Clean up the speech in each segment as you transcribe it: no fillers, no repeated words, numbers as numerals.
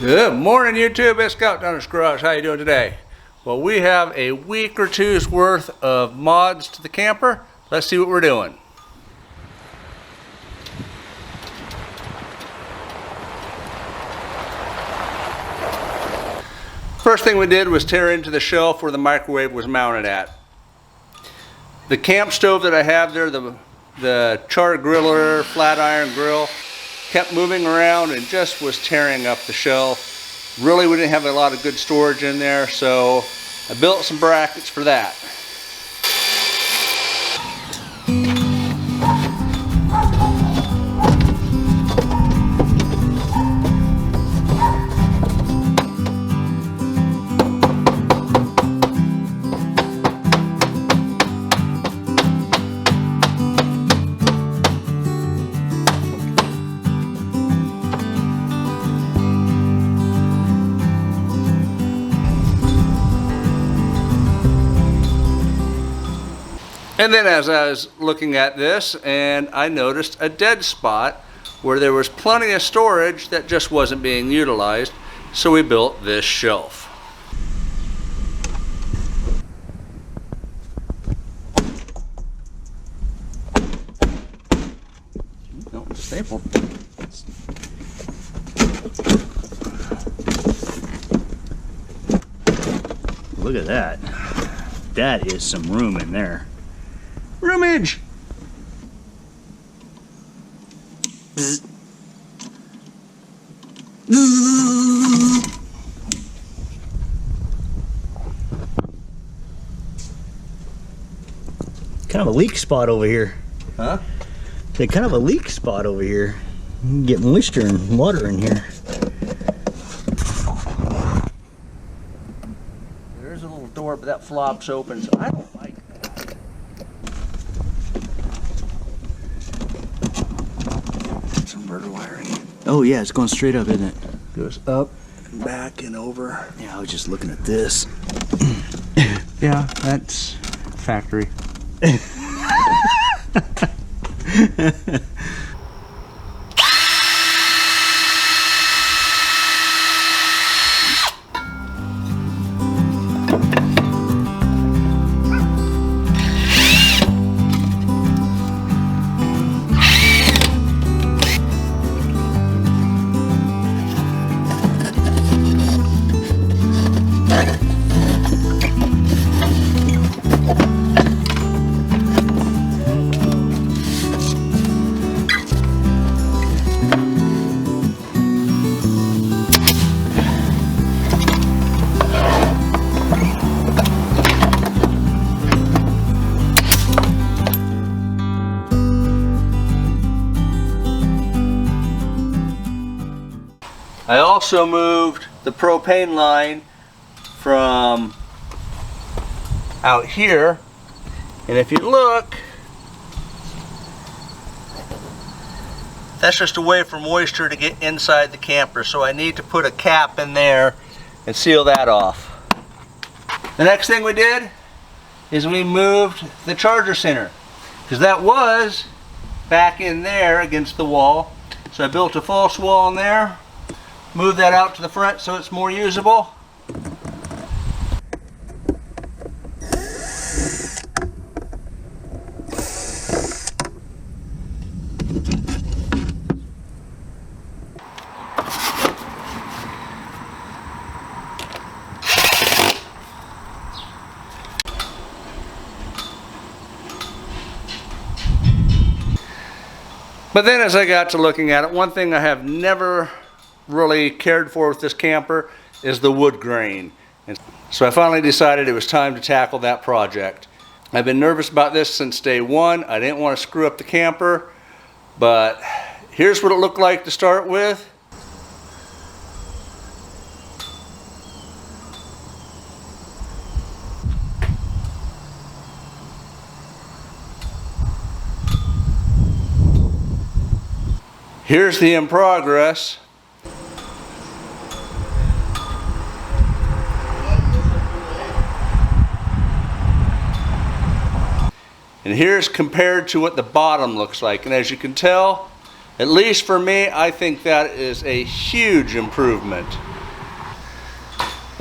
Good morning, YouTube. It's Scout Dunnage Garage. How you doing today? Well, we have a week or two's worth of mods to the camper. Let's see what we're doing. First thing we did was tear into the shelf where the microwave was mounted at. The camp stove that I have there, the char griller, flat iron grill, kept moving around and just was tearing up the shelf. Really, we didn't have a lot of good storage in there, so I built some brackets for that. And then as I was looking at this, and I noticed a dead spot where there was plenty of storage that just wasn't being utilized, so we built this shelf. No, staple. Look at that. That is some room in there. Roomage! Kind of a leak spot over here. Huh? It's kind of a leak spot over here. You can get moisture and water in here. There's a little door, but that flops open, so I don't like that. Some inverter wiring. Oh yeah, it's going straight up, isn't it? Goes up, back, and over. Yeah, I was just looking at this. Yeah, that's factory. I also moved the propane line from out here, and if you look, that's just a way for moisture to get inside the camper, so I need to put a cap in there and seal that off. The next thing we did is we moved the charger center, because that was back in there against the wall, so I built a false wall in there. Move that out to the front so it's more usable. But then as I got to looking at it, one thing I have never really cared for with this camper is the wood grain. And so I finally decided it was time to tackle that project. I've been nervous about this since day one. I didn't want to screw up the camper, but here's what it looked like to start with. Here's the in progress. And here's compared to what the bottom looks like. And as you can tell, at least for me, I think that is a huge improvement.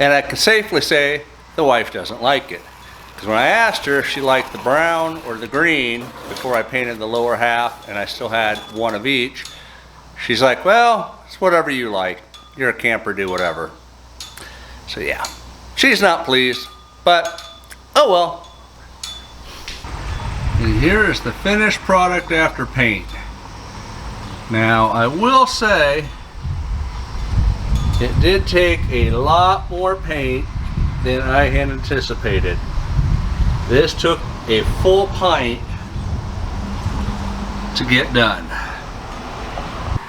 And I can safely say the wife doesn't like it. Because when I asked her if she liked the brown or the green before I painted the lower half and I still had one of each, she's like, well, it's whatever you like. You're a camper, do whatever. So yeah, she's not pleased, but oh well. And here is the finished product after paint. Now I will say it did take a lot more paint than I had anticipated. This took a full pint to get done.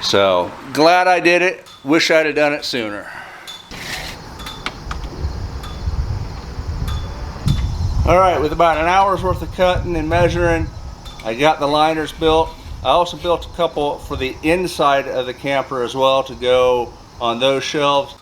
So glad I did it. Wish I'd have done it sooner. All right, with about an hour's worth of cutting and measuring, I got the liners built. I also built a couple for the inside of the camper as well to go on those shelves.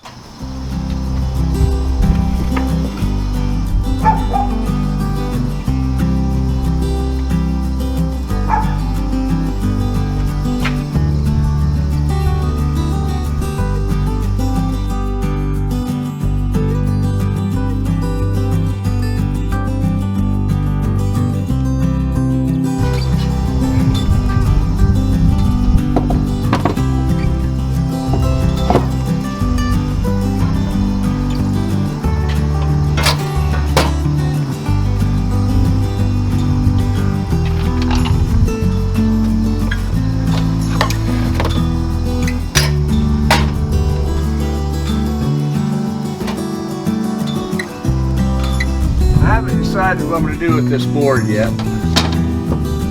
Decided what I'm going to do with this board yet,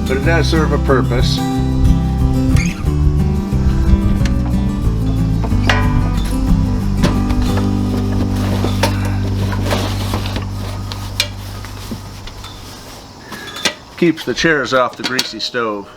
but it does serve a purpose. Keeps the chairs off the greasy stove.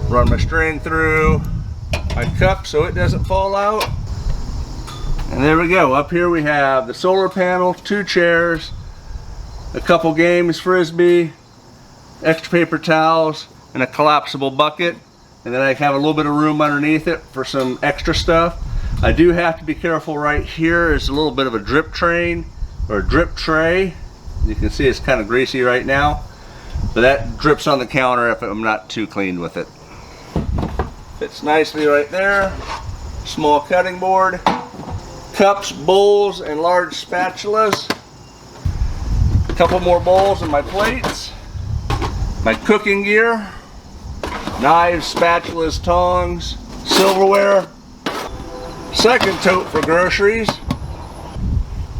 Run my string through my cup so it doesn't fall out. And there we go. Up here we have the solar panel, 2 chairs, a couple games frisbee, extra paper towels, and a collapsible bucket. And then I have a little bit of room underneath it for some extra stuff. I do have to be careful right here. There's a little bit of a drip train or a drip tray. You can see it's kind of greasy right now, but that drips on the counter if I'm not too clean with it. Fits nicely right there. Small cutting board, cups, bowls, and large spatulas. A couple more bowls and my plates. My cooking gear, knives, spatulas, tongs, silverware. Second tote for groceries.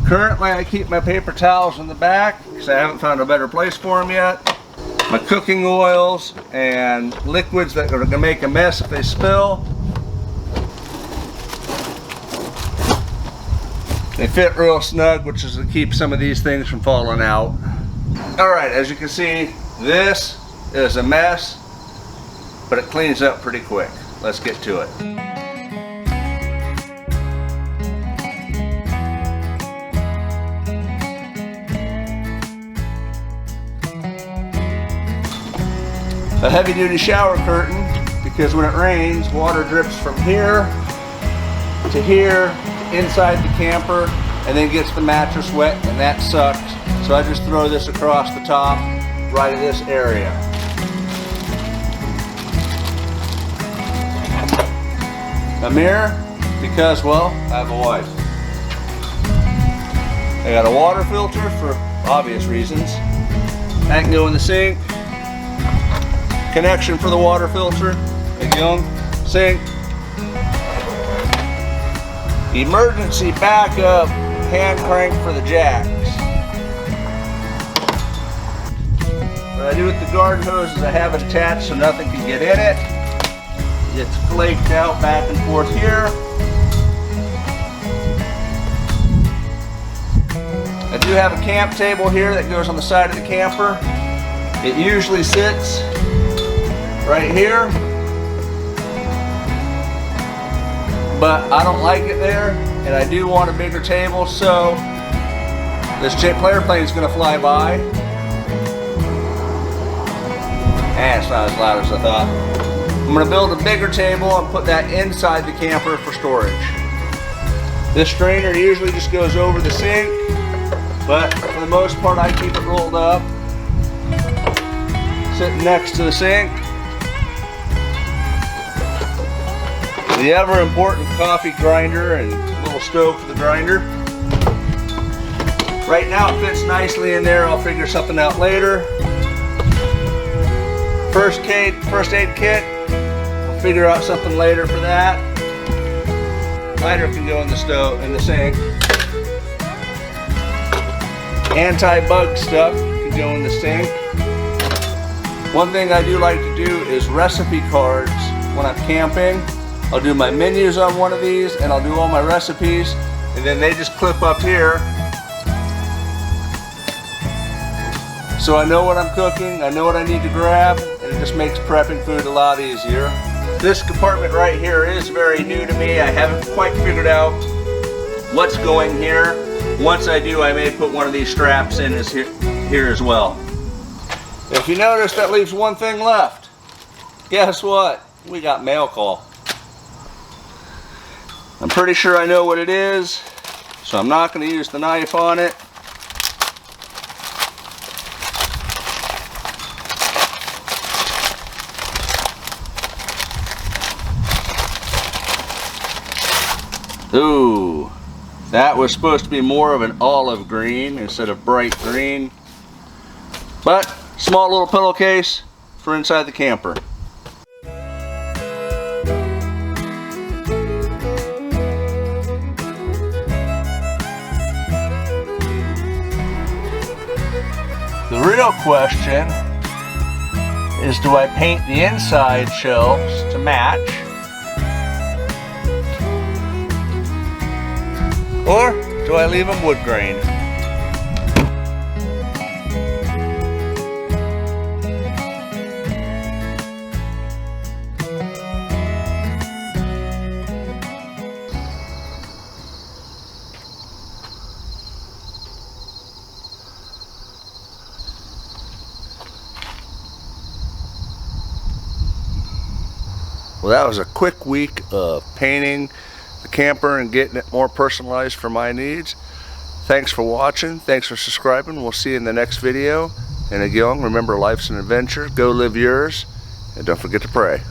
Currently I keep my paper towels in the back because I haven't found a better place for them yet. My cooking oils and liquids that are going to make a mess if they spill. They fit real snug, which is to keep some of these things from falling out. Alright, as you can see, this is a mess, but it cleans up pretty quick. Let's get to it. A heavy-duty shower curtain, because when it rains, water drips from here to here, to inside the camper, and then gets the mattress wet, and that sucks. So I just throw this across the top, right in this area. A mirror, because, well, I have a wife. I got a water filter for obvious reasons. That can go in the sink. Connection for the water filter, a young sink. Emergency backup hand crank for the jacks. What I do with the garden hose is I have it attached so nothing can get in it. It's flaked out back and forth here. I do have a camp table here that goes on the side of the camper. It usually sits right here. but I don't like it there, and I do want a bigger table, so this jet player plane is going to fly by. And it's not as loud as I thought. I'm going to build a bigger table and put that inside the camper for storage. This strainer usually just goes over the sink, but for the most part I keep it rolled up, sitting next to the sink. The ever important coffee grinder and little stove for the grinder. Right now it fits nicely in there. I'll figure something out later. First aid kit. I'll figure out something later for that. Lighter can go in the stove, in the sink. Anti-bug stuff can go in the sink. One thing I do like to do is recipe cards when I'm camping. I'll do my menus on one of these and I'll do all my recipes, and then they just clip up here. So I know what I'm cooking, I know what I need to grab, and it just makes prepping food a lot easier. This compartment right here is very new to me. I haven't quite figured out what's going here. Once I do, I may put one of these straps in here as well. If you notice, that leaves one thing left. Guess what? We got mail call. I'm pretty sure I know what it is, so I'm not going to use the knife on it. Ooh, that was supposed to be more of an olive green instead of bright green. But, small little pillowcase for inside the camper. The real question is, do I paint the inside shelves to match? Or do I leave them wood grain? Well, that was a quick week of painting the camper and getting it more personalized for my needs. Thanks for watching. Thanks for subscribing. We'll see you in the next video. And again, remember, life's an adventure. Go live yours. And don't forget to pray.